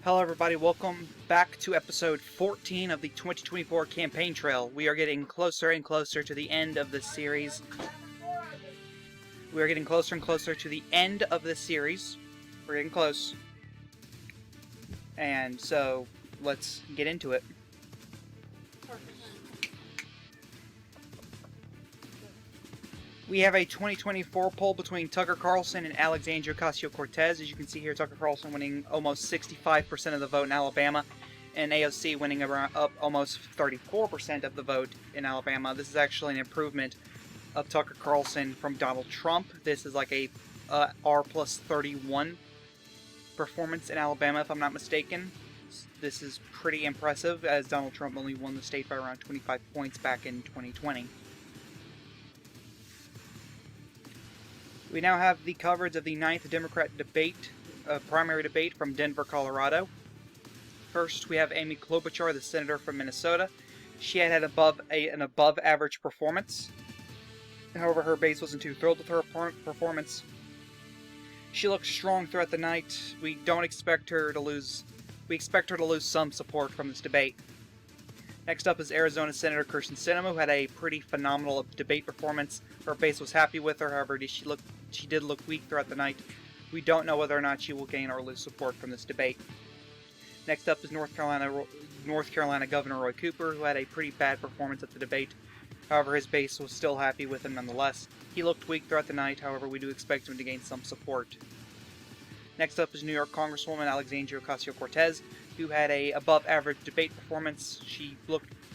Hello everybody, welcome back to episode 14 of the 2024 campaign trail. We are getting closer and closer to the end of this series. We are getting closer and closer to the end of this series. We're getting close. And so, let's get into it. We have a 2024 poll between Tucker Carlson and Alexandria Ocasio-Cortez. As you can see here, Tucker Carlson winning almost 65% of the vote in Alabama, and AOC winning up almost 34% of the vote in Alabama. This is actually an improvement of Tucker Carlson from Donald Trump. This is like a R plus 31 performance in Alabama, if I'm not mistaken. This is pretty impressive, as Donald Trump only won the state by around 25 points back in 2020. We now have the coverage of the 9th Democrat debate, primary debate from Denver, Colorado. First, we have Amy Klobuchar, the senator from Minnesota. She had an above-average performance. However, her base wasn't too thrilled with her performance. She looked strong throughout the night. We expect her to lose some support from this debate. Next up is Arizona Senator Kyrsten Sinema, who had a pretty phenomenal debate performance. Her base was happy with her, however, she did look weak throughout the night. We don't know whether or not she will gain or lose support from this debate. Next up is North Carolina Governor Roy Cooper, who had a pretty bad performance at the debate. However, his base was still happy with him nonetheless. He looked weak throughout the night, however, we do expect him to gain some support. Next up is New York Congresswoman Alexandria Ocasio-Cortez, who had a above-average debate performance.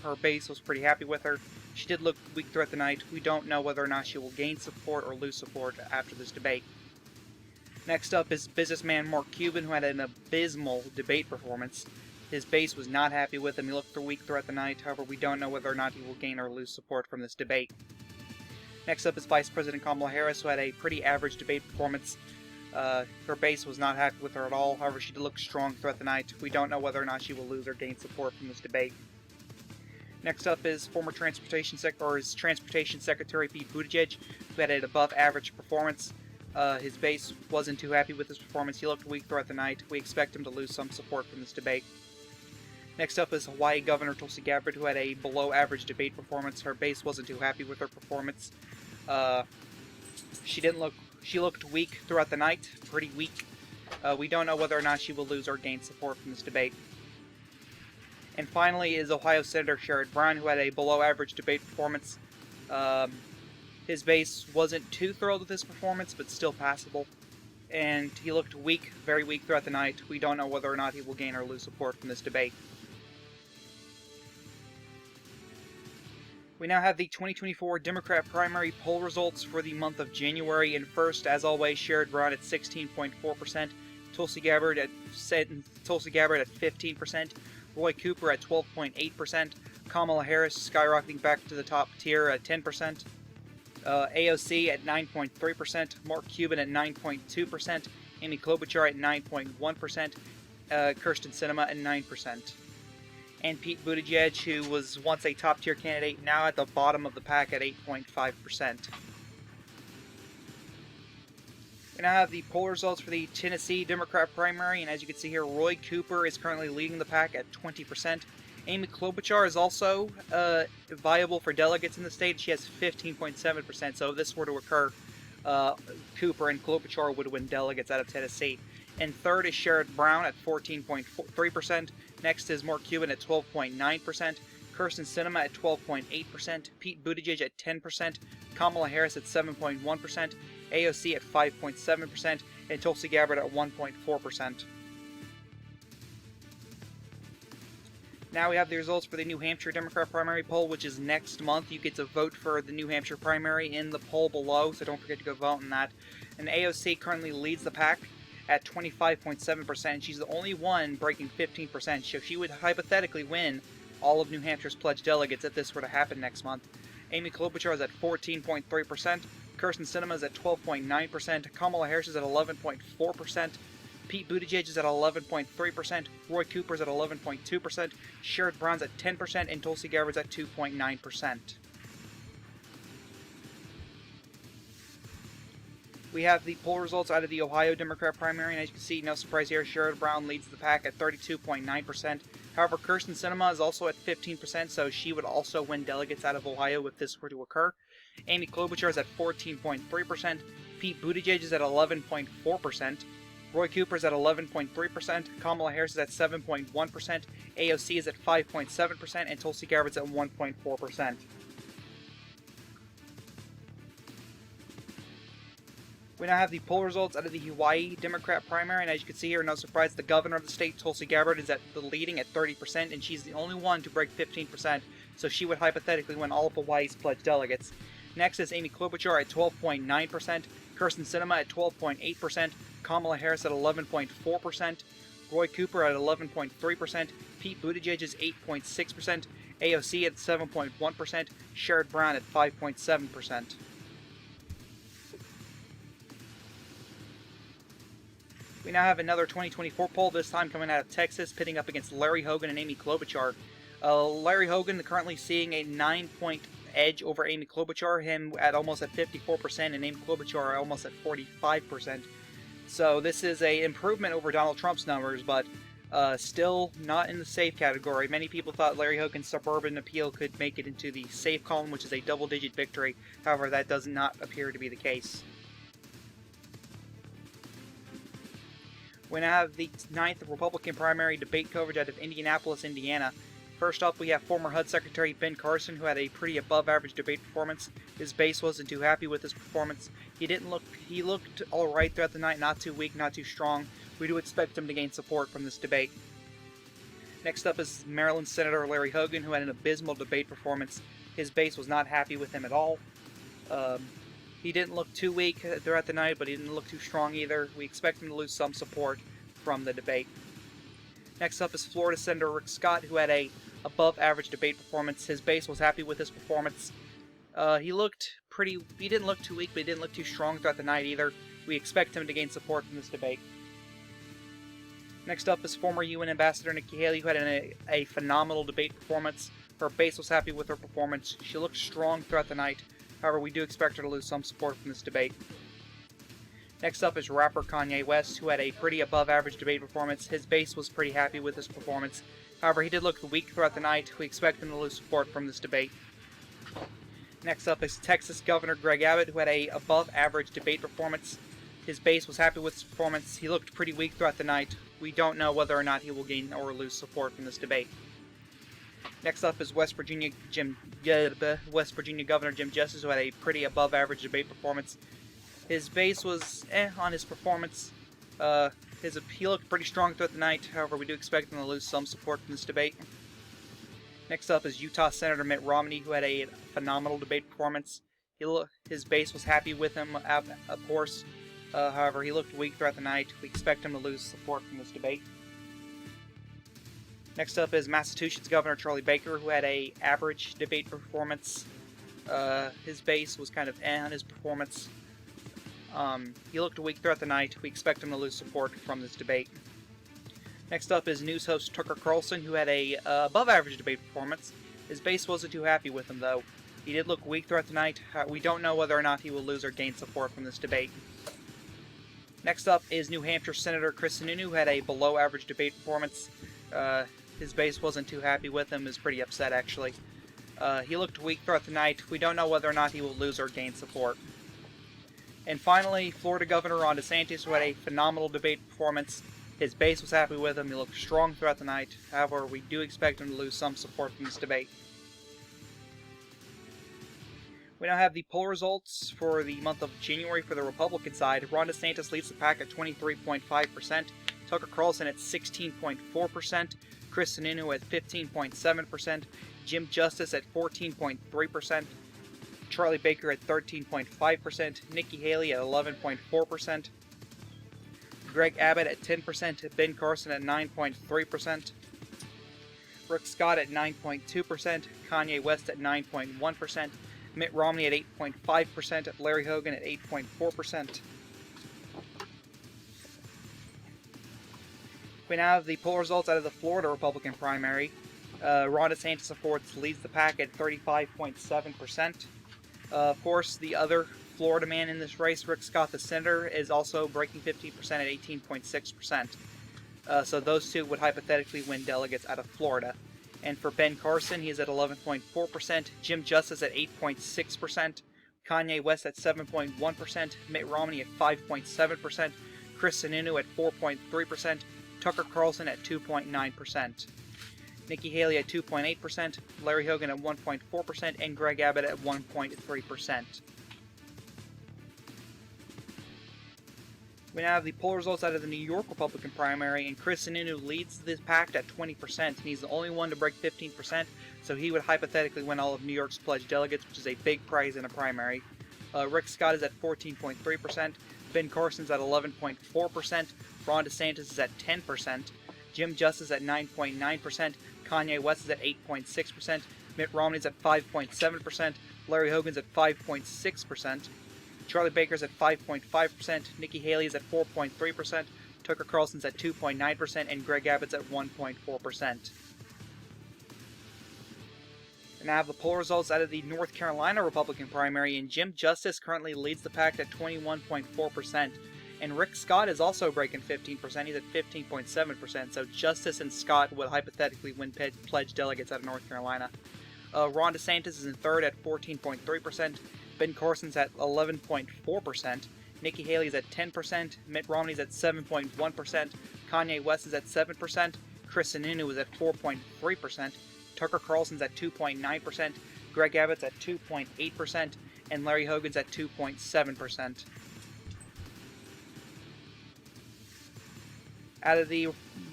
Her base was pretty happy with her. She did look weak throughout the night. We don't know whether or not she will gain support or lose support after this debate. Next up is businessman Mark Cuban, who had an abysmal debate performance. His base was not happy with him. He looked weak throughout the night. However, we don't know whether or not he will gain or lose support from this debate. Next up is Vice President Kamala Harris, who had a pretty average debate performance. Her base was not happy with her at all. However, she did look strong throughout the night. We don't know whether or not she will lose or gain support from this debate. Next up is former Transportation Secretary Pete Buttigieg, who had an above-average performance. His base wasn't too happy with his performance. He looked weak throughout the night. We expect him to lose some support from this debate. Next up is Hawaii Governor Tulsi Gabbard, who had a below-average debate performance. Her base wasn't too happy with her performance. She looked weak throughout the night, pretty weak. We don't know whether or not she will lose or gain support from this debate. And finally is Ohio Senator Sherrod Brown, who had a below-average debate performance. His base wasn't too thrilled with his performance, but still passable. And he looked weak, very weak throughout the night. We don't know whether or not he will gain or lose support from this debate. We now have the 2024 Democrat primary poll results for the month of January. And first, as always, Sherrod Brown at 16.4%, Tulsi Gabbard at 15%, Roy Cooper at 12.8%, Kamala Harris skyrocketing back to the top tier at 10%, AOC at 9.3%, Mark Cuban at 9.2%, Amy Klobuchar at 9.1%, Kyrsten Sinema at 9%. And Pete Buttigieg, who was once a top-tier candidate, now at the bottom of the pack at 8.5%. We now have the poll results for the Tennessee Democrat primary, and as you can see here, Roy Cooper is currently leading the pack at 20%. Amy Klobuchar is also viable for delegates in the state. She has 15.7%, so if this were to occur, Cooper and Klobuchar would win delegates out of Tennessee. And third is Sherrod Brown at 14.3%. Next is Mark Cuban at 12.9%. Kyrsten Sinema at 12.8%. Pete Buttigieg at 10%. Kamala Harris at 7.1%. AOC at 5.7%. And Tulsi Gabbard at 1.4%. Now we have the results for the New Hampshire Democrat primary poll, which is next month. You get to vote for the New Hampshire primary in the poll below, so don't forget to go vote in that. And AOC currently leads the pack at 25.7%. She's the only one breaking 15%, so she would hypothetically win all of New Hampshire's pledged delegates if this were to happen next month. Amy Klobuchar is at 14.3%, Kyrsten Sinema is at 12.9%, Kamala Harris is at 11.4%, Pete Buttigieg is at 11.3%, Roy Cooper is at 11.2%, Sherrod Brown's at 10%, and Tulsi Gabbard's at 2.9%. We have the poll results out of the Ohio Democrat primary, and as you can see, no surprise here, Sherrod Brown leads the pack at 32.9%. However, Kirsten Sinema is also at 15%, so she would also win delegates out of Ohio if this were to occur. Amy Klobuchar is at 14.3%. Pete Buttigieg is at 11.4%. Roy Cooper is at 11.3%. Kamala Harris is at 7.1%. AOC is at 5.7%, and Tulsi Gabbard's at 1.4%. We now have the poll results out of the Hawaii Democrat primary, and as you can see here, no surprise, the governor of the state, Tulsi Gabbard, is at the leading at 30%, and she's the only one to break 15%, so she would hypothetically win all of Hawaii's pledged delegates. Next is Amy Klobuchar at 12.9%, Kirsten Sinema at 12.8%, Kamala Harris at 11.4%, Roy Cooper at 11.3%, Pete Buttigieg is 8.6%, AOC at 7.1%, Sherrod Brown at 5.7%. We now have another 2024 poll, this time coming out of Texas, pitting up against Larry Hogan and Amy Klobuchar. Larry Hogan currently seeing a 9-point edge over Amy Klobuchar, him at almost at 54%, and Amy Klobuchar almost at 45%. So this is an improvement over Donald Trump's numbers, but still not in the safe category. Many people thought Larry Hogan's suburban appeal could make it into the safe column, which is a double-digit victory. However, that does not appear to be the case. We now have the 9th Republican primary debate coverage out of Indianapolis, Indiana. First up, we have former HUD Secretary Ben Carson, who had a pretty above-average debate performance. His base wasn't too happy with his performance. He looked all right throughout the night, not too weak, not too strong. We do expect him to gain support from this debate. Next up is Maryland Senator Larry Hogan, who had an abysmal debate performance. His base was not happy with him at all. He didn't look too weak throughout the night, but he didn't look too strong either. We expect him to lose some support from the debate. Next up is Florida Senator Rick Scott, who had a above-average debate performance. His base was happy with his performance. He didn't look too weak, but he didn't look too strong throughout the night either. We expect him to gain support from this debate. Next up is former UN Ambassador Nikki Haley, who had a phenomenal debate performance. Her base was happy with her performance. She looked strong throughout the night. However, we do expect her to lose some support from this debate. Next up is rapper Kanye West, who had a pretty above-average debate performance. His base was pretty happy with his performance. However, he did look weak throughout the night. We expect him to lose support from this debate. Next up is Texas Governor Greg Abbott, who had a above-average debate performance. His base was happy with his performance. He looked pretty weak throughout the night. We don't know whether or not he will gain or lose support from this debate. Next up is West Virginia Governor Jim Justice, who had a pretty above-average debate performance. His base was on his performance. He looked pretty strong throughout the night. However, we do expect him to lose some support from this debate. Next up is Utah Senator Mitt Romney, who had a phenomenal debate performance. His base was happy with him, of course. However, he looked weak throughout the night. We expect him to lose support from this debate. Next up is Massachusetts Governor Charlie Baker, who had an average debate performance. His base was kind of on his performance. He looked weak throughout the night. We expect him to lose support from this debate. Next up is news host Tucker Carlson, who had a above-average debate performance. His base wasn't too happy with him, though. He did look weak throughout the night. We don't know whether or not he will lose or gain support from this debate. Next up is New Hampshire Senator Chris Sununu, who had a below-average debate performance. His base wasn't too happy with him. He was pretty upset, actually. He looked weak throughout the night. We don't know whether or not he will lose or gain support. And finally, Florida Governor Ron DeSantis, who had a phenomenal debate performance. His base was happy with him. He looked strong throughout the night. However, we do expect him to lose some support from this debate. We now have the poll results for the month of January for the Republican side. Ron DeSantis leads the pack at 23.5%. Tucker Carlson at 16.4%. Chris Sununu at 15.7%. Jim Justice at 14.3%. Charlie Baker at 13.5%. Nikki Haley at 11.4%. Greg Abbott at 10%. Ben Carson at 9.3%. Rick Scott at 9.2%. Kanye West at 9.1%. Mitt Romney at 8.5%. Larry Hogan at 8.4%. We now have the poll results out of the Florida Republican primary. Ron DeSantis, of course, leads the pack at 35.7%. Of course, the other Florida man in this race, Rick Scott, the senator, is also breaking 15% at 18.6%. So those two would hypothetically win delegates out of Florida. And for Ben Carson, he is at 11.4%, Jim Justice at 8.6%, Kanye West at 7.1%, Mitt Romney at 5.7%, Chris Sununu at 4.3%, Tucker Carlson at 2.9%, Nikki Haley at 2.8%, Larry Hogan at 1.4%, and Greg Abbott at 1.3%. We now have the poll results out of the New York Republican primary, and Chris Sununu leads this pact at 20%, and he's the only one to break 15%, so he would hypothetically win all of New York's pledged delegates, which is a big prize in a primary. Rick Scott is at 14.3%, Ben Carson's at 11.4%, Ron DeSantis is at 10%, Jim Justice at 9.9%, Kanye West is at 8.6%, Mitt Romney's at 5.7%, Larry Hogan's at 5.6%, Charlie Baker's at 5.5%, Nikki Haley is at 4.3%, Tucker Carlson's at 2.9%, and Greg Abbott's at 1.4%. And I have the poll results out of the North Carolina Republican primary, and Jim Justice currently leads the pact at 21.4%. And Rick Scott is also breaking 15%, he's at 15.7%, so Justice and Scott would hypothetically win pledged delegates out of North Carolina. Ron DeSantis is in third at 14.3%, Ben Carson's at 11.4%, Nikki Haley's at 10%, Mitt Romney's at 7.1%, Kanye West is at 7%, Chris Sununu is at 4.3%, Tucker Carlson's at 2.9%, Greg Abbott's at 2.8%, and Larry Hogan's at 2.7%.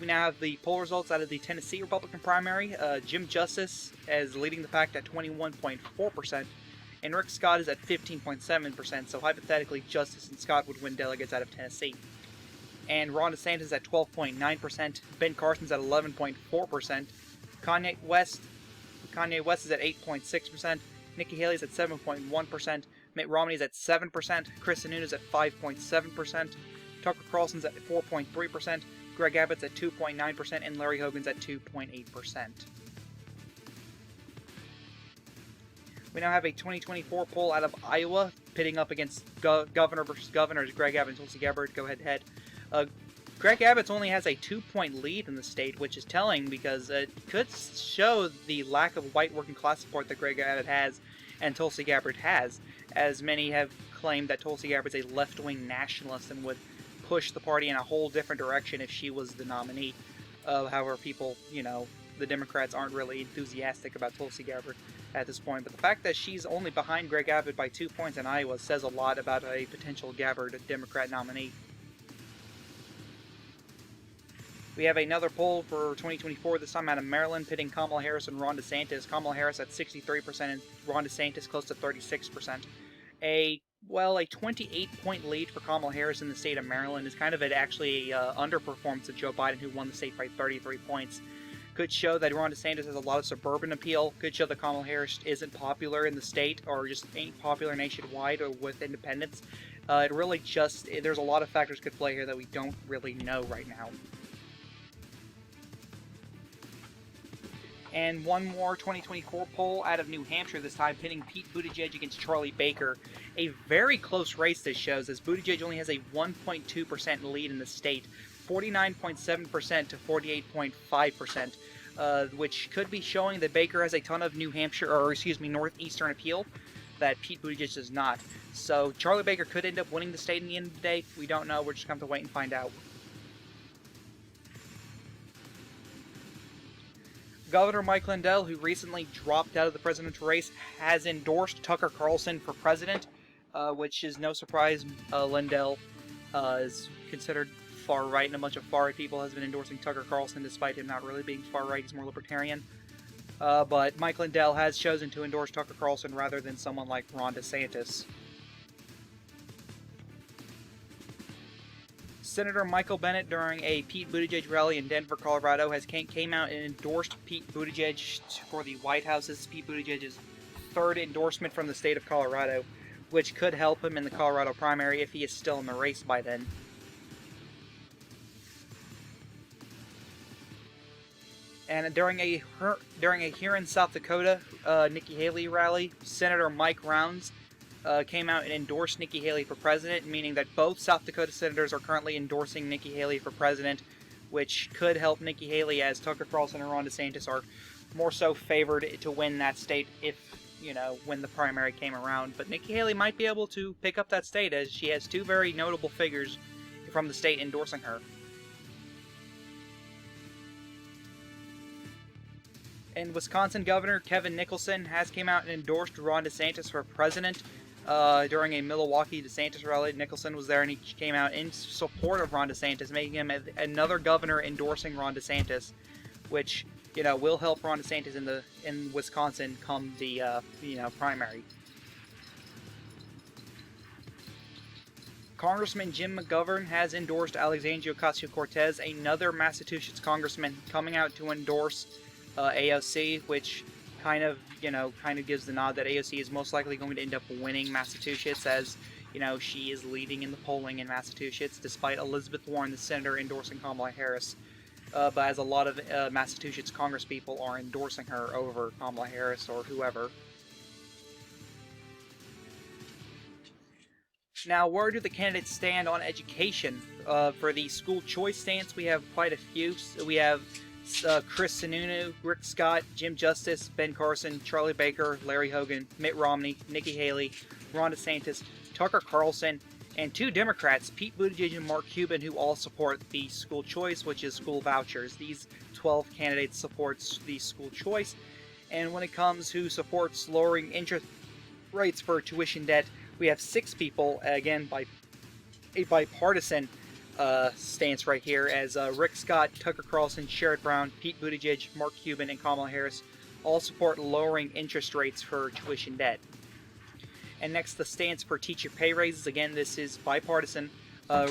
We now have the poll results out of the Tennessee Republican primary. Jim Justice is leading the pact at 21.4%, and Rick Scott is at 15.7%, so hypothetically Justice and Scott would win delegates out of Tennessee. And Ron DeSantis is at 12.9%, Ben Carson's at 11.4%, Kanye West is at 8.6%, Nikki Haley's at 7.1%, Mitt Romney's at 7%, Chris Sununu is at 5.7%, Tucker Carlson's at 4.3%, Greg Abbott's at 2.9%, and Larry Hogan's at 2.8%. We now have a 2024 poll out of Iowa, pitting up against governor versus governors Greg Abbott and Tulsi Gabbard go head-to-head. Greg Abbott only has a 2-point lead in the state, which is telling because it could show the lack of white working class support that Greg Abbott has and Tulsi Gabbard has, as many have claimed that Tulsi Gabbard's a left-wing nationalist and would push the party in a whole different direction if she was the nominee. However, people, the Democrats aren't really enthusiastic about Tulsi Gabbard at this point, but the fact that she's only behind Greg Abbott by 2 points in Iowa says a lot about a potential Gabbard Democrat nominee. We have another poll for 2024, this time out of Maryland, pitting Kamala Harris and Ron DeSantis. Kamala Harris at 63% and Ron DeSantis close to 36%. A 28-point lead for Kamala Harris in the state of Maryland is kind of actually underperformance of Joe Biden, who won the state by 33 points. Could show that Ron DeSantis has a lot of suburban appeal. Could show that Kamala Harris isn't popular in the state, or just ain't popular nationwide or with independents. It really there's a lot of factors could play here that we don't really know right now. And one more 2024 poll out of New Hampshire, this time pitting Pete Buttigieg against Charlie Baker. A very close race this shows, as Buttigieg only has a 1.2% lead in the state, 49.7% to 48.5%, which could be showing that Baker has a ton of northeastern appeal that Pete Buttigieg does not. So Charlie Baker could end up winning the state in the end of the day. We don't know. We're just going to have to wait and find out. Governor Mike Lindell, who recently dropped out of the presidential race, has endorsed Tucker Carlson for president, which is no surprise. Lindell is considered far-right, and a bunch of far-right people has been endorsing Tucker Carlson, despite him not really being far-right. He's more libertarian. But Mike Lindell has chosen to endorse Tucker Carlson rather than someone like Ron DeSantis. Senator Michael Bennet, during a Pete Buttigieg rally in Denver, Colorado, came out and endorsed Pete Buttigieg for the White House. This is Pete Buttigieg's third endorsement from the state of Colorado, which could help him in the Colorado primary if he is still in the race by then. And during a here in South Dakota Nikki Haley rally, Senator Mike Rounds came out and endorsed Nikki Haley for president, meaning that both South Dakota senators are currently endorsing Nikki Haley for president, which could help Nikki Haley, as Tucker Carlson and Ron DeSantis are more so favored to win that state if, when the primary came around. But Nikki Haley might be able to pick up that state, as she has two very notable figures from the state endorsing her. And Wisconsin Governor Kevin Nicholson has came out and endorsed Ron DeSantis for president. During a Milwaukee DeSantis rally, Nicholson was there and he came out in support of Ron DeSantis, making him another governor endorsing Ron DeSantis, which will help Ron DeSantis in Wisconsin come the primary. Congressman Jim McGovern has endorsed Alexandria Ocasio-Cortez, another Massachusetts congressman, coming out to endorse AOC, which kind of gives the nod that AOC is most likely going to end up winning Massachusetts, as she is leading in the polling in Massachusetts, despite Elizabeth Warren, the senator, endorsing Kamala Harris. But as a lot of Massachusetts congresspeople are endorsing her over Kamala Harris or whoever. Now, where do the candidates stand on education? For the school choice stance, we have quite a few. We have Chris Sununu, Rick Scott, Jim Justice, Ben Carson, Charlie Baker, Larry Hogan, Mitt Romney, Nikki Haley, Ron DeSantis, Tucker Carlson, and two Democrats, Pete Buttigieg and Mark Cuban, who all support the school choice, which is school vouchers. These 12 candidates support the school choice. And when it comes who supports lowering interest rates for tuition debt, we have 6 people, again, by a bipartisan stance right here, as Rick Scott, Tucker Carlson, Sherrod Brown, Pete Buttigieg, Mark Cuban, and Kamala Harris all support lowering interest rates for tuition debt. And next, the stance for teacher pay raises. Again, this is bipartisan.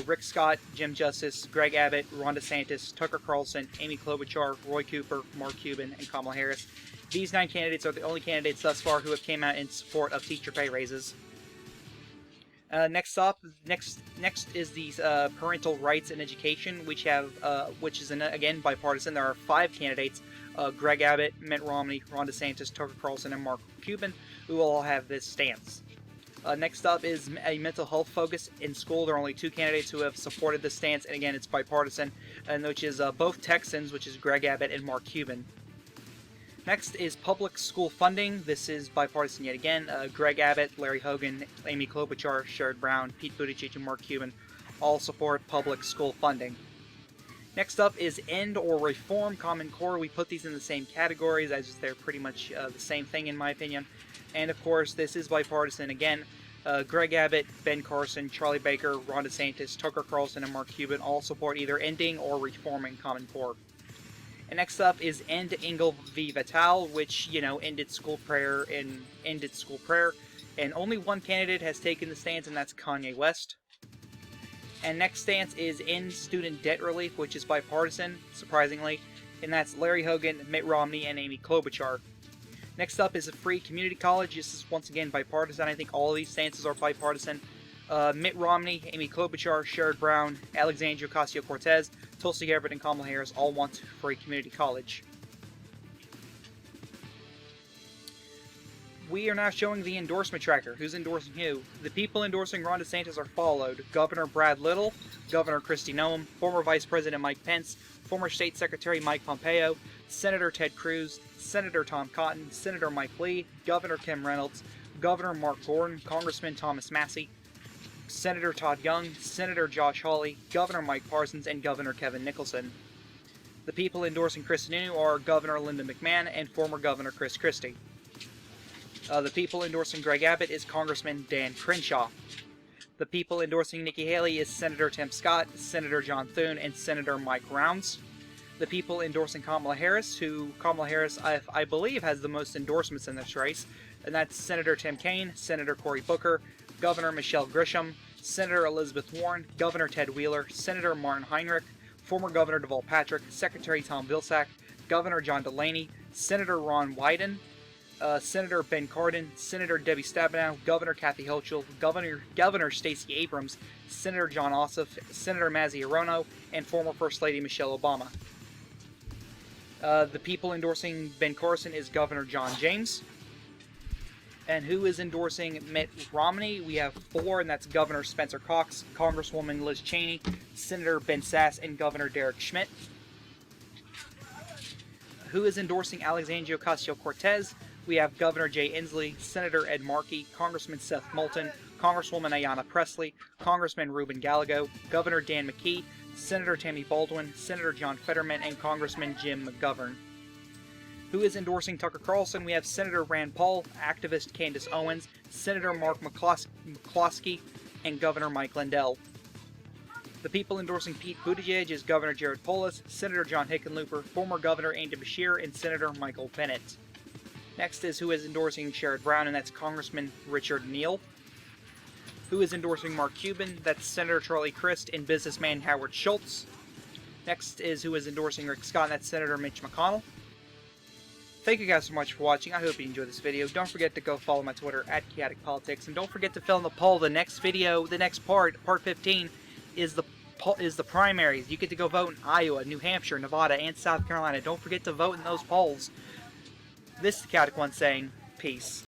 Rick Scott, Jim Justice, Greg Abbott, Ron DeSantis, Tucker Carlson, Amy Klobuchar, Roy Cooper, Mark Cuban, and Kamala Harris. These 9 candidates are the only candidates thus far who have came out in support of teacher pay raises. Next is the parental rights in education, which is again bipartisan. There are 5 candidates: Greg Abbott, Mitt Romney, Ron DeSantis, Tucker Carlson, and Mark Cuban, who all have this stance. Next up is a mental health focus in school. There are only 2 candidates who have supported this stance, and again, it's bipartisan, and which is both Texans, which is Greg Abbott and Mark Cuban. Next is public school funding. This is bipartisan yet again. Greg Abbott, Larry Hogan, Amy Klobuchar, Sherrod Brown, Pete Buttigieg, and Mark Cuban all support public school funding. Next up is end or reform Common Core. We put these in the same categories, as they're pretty much the same thing in my opinion. And of course, this is bipartisan again. Greg Abbott, Ben Carson, Charlie Baker, Ron DeSantis, Tucker Carlson, and Mark Cuban all support either ending or reforming Common Core. And next up is End Engel v. Vital, which, ended school prayer. And only one candidate has taken the stance, and that's Kanye West. And next stance is End Student Debt Relief, which is bipartisan, surprisingly. And that's Larry Hogan, Mitt Romney, and Amy Klobuchar. Next up is a free community college. This is once again bipartisan. I think all of these stances are bipartisan. Mitt Romney, Amy Klobuchar, Sherrod Brown, Alexandria Ocasio-Cortez, Tulsi Gabbard, and Kamala Harris all want free community college. We are now showing the endorsement tracker. Who's endorsing who? The people endorsing Ron DeSantis are followed: Governor Brad Little, Governor Kristi Noem, former Vice President Mike Pence, former State Secretary Mike Pompeo, Senator Ted Cruz, Senator Tom Cotton, Senator Mike Lee, Governor Kim Reynolds, Governor Mark Gordon, Congressman Thomas Massie, Senator Todd Young, Senator Josh Hawley, Governor Mike Parsons, and Governor Kevin Nicholson. The people endorsing Chris Sununu are Governor Linda McMahon and former Governor Chris Christie. The people endorsing Greg Abbott is Congressman Dan Crenshaw. The people endorsing Nikki Haley is Senator Tim Scott, Senator John Thune, and Senator Mike Rounds. The people endorsing Kamala Harris, I believe has the most endorsements in this race, and that's Senator Tim Kaine, Senator Cory Booker, Governor Michelle Grisham, Senator Elizabeth Warren, Governor Ted Wheeler, Senator Martin Heinrich, former Governor Deval Patrick, Secretary Tom Vilsack, Governor John Delaney, Senator Ron Wyden, Senator Ben Cardin, Senator Debbie Stabenow, Governor Kathy Hochul, Governor Stacey Abrams, Senator John Ossoff, Senator Mazie Hirono, and former First Lady Michelle Obama. The people endorsing Ben Carson is Governor John James. And who is endorsing Mitt Romney? We have 4, and that's Governor Spencer Cox, Congresswoman Liz Cheney, Senator Ben Sasse, and Governor Derek Schmidt. Who is endorsing Alexandria Ocasio-Cortez? We have Governor Jay Inslee, Senator Ed Markey, Congressman Seth Moulton, Congresswoman Ayanna Pressley, Congressman Ruben Gallego, Governor Dan McKee, Senator Tammy Baldwin, Senator John Fetterman, and Congressman Jim McGovern. Who is endorsing Tucker Carlson? We have Senator Rand Paul, activist Candace Owens, Senator Mark McCloskey, and Governor Mike Lindell. The people endorsing Pete Buttigieg is Governor Jared Polis, Senator John Hickenlooper, former Governor Andy Beshear, and Senator Michael Bennet. Next is who is endorsing Sherrod Brown, and that's Congressman Richard Neal. Who is endorsing Mark Cuban? That's Senator Charlie Crist and businessman Howard Schultz. Next is who is endorsing Rick Scott, and that's Senator Mitch McConnell. Thank you guys so much for watching. I hope you enjoyed this video. Don't forget to go follow my Twitter at ChaoticPolitics, and don't forget to fill in the poll. The next video, the next part 15, is the primaries. You get to go vote in Iowa, New Hampshire, Nevada, and South Carolina. Don't forget to vote in those polls. This is the Chaotic One saying, peace.